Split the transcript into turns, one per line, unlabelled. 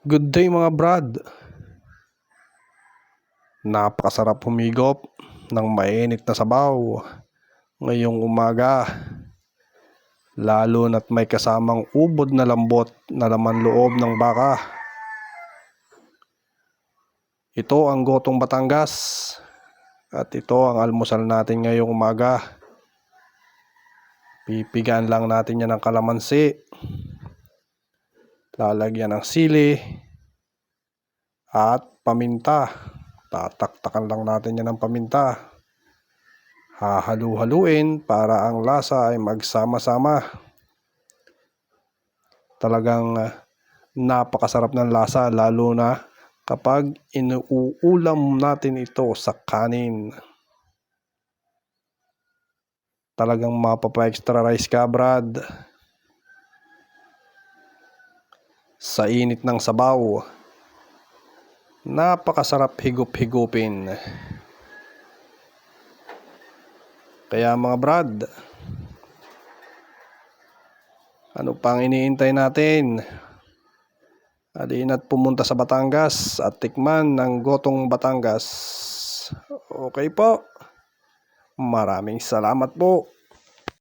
Good day mga brad. Napakasarap humigop ng mainit na sabaw ngayong umaga. Lalo na't may kasamang ubod na lambot na laman loob ng baka. Ito ang gotong Batangas at ito ang almusal natin ngayong umaga. Pipigaan lang natin yan ng kalamansi. Lalagyan ng sili at paminta. Tataktakan lang natin yan ng paminta. Hahalu-haluin para ang lasa ay magsama-sama. Talagang napakasarap ng lasa, lalo na kapag inuulam natin ito sa kanin. Talagang mapapa-extra rice ka, brad. Sa init ng sabaw, napakasarap higup-higupin. Kaya mga brad, ano pang iniintay natin? Halina't pumunta sa Batangas at tikman ng gotong Batangas. Okay po. Maraming salamat po.